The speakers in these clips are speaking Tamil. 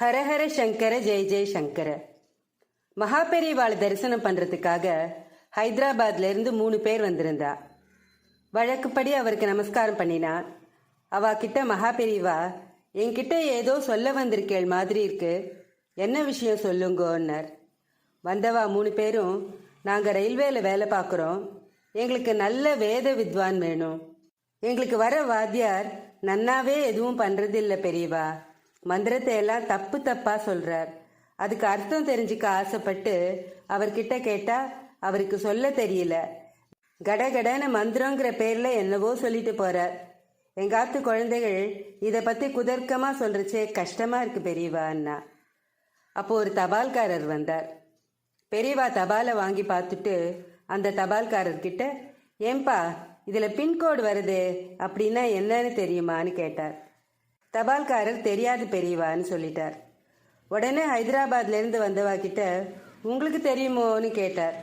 ஹரஹர சங்கர ஜெய் ஜெய் சங்கர. மகாபெரிவாளை தரிசனம் பண்றதுக்காக ஹைதராபாத்ல இருந்து 3 பேர் வந்திருந்தா. வழக்குப்படி அவருக்கு நமஸ்காரம் பண்ணினா. அவ கிட்ட மகாபெரிவா, என்கிட்ட ஏதோ சொல்ல வந்திருக்கேள் மாதிரி இருக்கு, என்ன விஷயம் சொல்லுங்கன்னார். வந்தவா 3 பேரும், நாங்க ரயில்வேல வேலை பார்க்குறோம், எங்களுக்கு நல்ல வேத வித்வான் வேணும். எங்களுக்கு வர வாத்தியார் நன்னாவே எதுவும் பண்றதில்ல பெரியவா, மந்திரத்தை எல்லாம் தப்பு தப்பா சொல்றார். அதுக்கு அர்த்தம் தெரிஞ்சுக்க ஆசைப்பட்டு அவர்கிட்ட கேட்டா அவருக்கு சொல்ல தெரியல. கடகடன்னு மந்திரங்கிற பேர்ல என்னவோ சொல்லிட்டு போறார். எங்காத்து குழந்தைகள் இதை பத்தி குதர்க்கமா சொல்றச்சே கஷ்டமா இருக்கு பெரியவா அண்ணா. அப்போ ஒரு தபால்காரர் வந்தார். பெரியவா தபாலை வாங்கி பார்த்துட்டு அந்த தபால்காரர்கிட்ட, ஏன்பா இதுல பின்கோடு வருது அப்படின்னா என்னன்னு தெரியுமான்னு கேட்டார். தபால்காரர் தெரியாது பெரியவான்னு சொல்லிட்டார். உடனே ஹைதராபாத்ல இருந்து வந்தவா கிட்ட, உங்களுக்கு தெரியுமோன்னு கேட்டார்.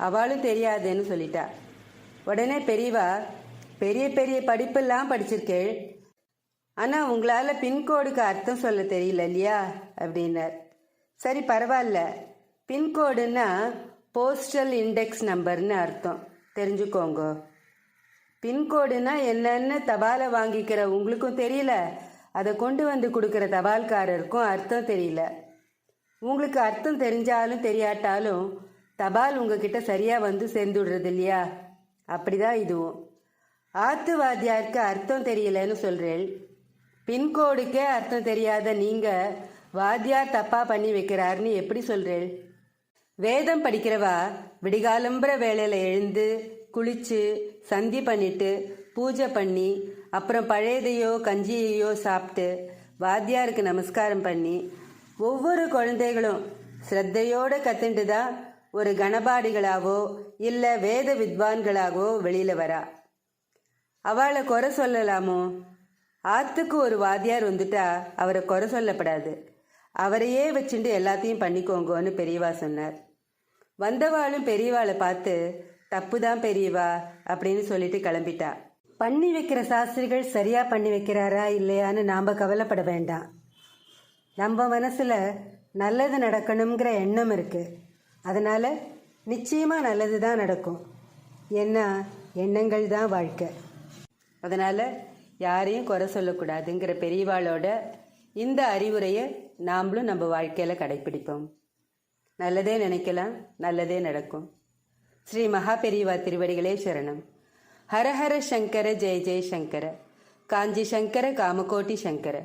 அவளும் தெரியாதுன்னு சொல்லிட்டா. உடனே பெரியவா, பெரிய பெரிய படிப்பெல்லாம் படிச்சிருக்கேள், ஆனா உங்களால பின்கோடுக்கு அர்த்தம் சொல்ல தெரியல இல்லையா அப்படின்னார். சரி பரவாயில்ல, பின்கோடுன்னா போஸ்டல் இண்டெக்ஸ் நம்பர்னு அர்த்தம், தெரிஞ்சுக்கோங்க. பின்கோடுனா என்னன்னு தபாலை வாங்கிக்கிற உங்களுக்கும் தெரியல, அதை கொண்டு வந்து கொடுக்குற தபால்காரருக்கும் அர்த்தம் தெரியல. உங்களுக்கு அர்த்தம் தெரிஞ்சாலும் தெரியாட்டாலும் தபால் உங்ககிட்ட சரியா வந்து சேர்ந்துடுறது இல்லையா, அப்படிதான் இதுவும். ஆத்து வாத்தியாருக்கு அர்த்தம் தெரியலன்னு சொல்றேன், பின்கோடுக்கே அர்த்தம் தெரியாத நீங்க வாத்தியார் தப்பா பண்ணி வைக்கிறாருன்னு எப்படி சொல்றேன்? வேதம் படிக்கிறவா விடிகாலம்புற வேளையில எழுந்து குளிச்சு சந்தி பண்ணிட்டு பூஜை பண்ணி அப்புறம் பழையதையோ கஞ்சியையோ சாப்பிட்டு வாத்தியாருக்கு நமஸ்காரம் பண்ணி ஒவ்வொரு குழந்தைகளும் ஸ்ரத்தையோட கத்துண்டு தான் ஒரு கணபாடிகளாவோ இல்லை வேத வித்வான்களாகவோ வெளியில வரா. அவளை குறை சொல்லலாமோ? ஆத்துக்கு ஒரு வாத்தியார் வந்துட்டா அவரை குறை சொல்லப்படாது, அவரையே வச்சுட்டு எல்லாத்தையும் பண்ணிக்கோங்கன்னு பெரியவா சொன்னார். வந்தவாளும் பெரியவாளை பார்த்து, தப்பு தான் பெரியவா அப்படின்னு சொல்லிட்டு கிளம்பிட்டா. பண்ணி வைக்கிற சாஸ்திரிகள் சரியா பண்ணி வைக்கிறாரா இல்லையான்னு நாம கவலைப்பட வேண்டாம். நம்ம மனசுல நல்லது நடக்கணுங்கிற எண்ணம் இருக்கு, அதனால நிச்சயமா நல்லது தான் நடக்கும். ஏன்னா எண்ணங்கள் தான் வாழ்க்கை. அதனால யாரையும் குறை சொல்லக்கூடாதுங்கிற பெரியவாளோட இந்த அறிவுரையை நாமளும் நம்ம வாழ்க்கையில கடைபிடிப்போம். நல்லதே நினைக்கலாம், நல்லதே நடக்கும். ஸ்ரீ மகாபெரிவா திருவடிகளே சரணம். ஹரஹர சங்கர ஜெய ஜெய சங்கர. காஞ்சி சங்கர காமகோட்டி சங்கர.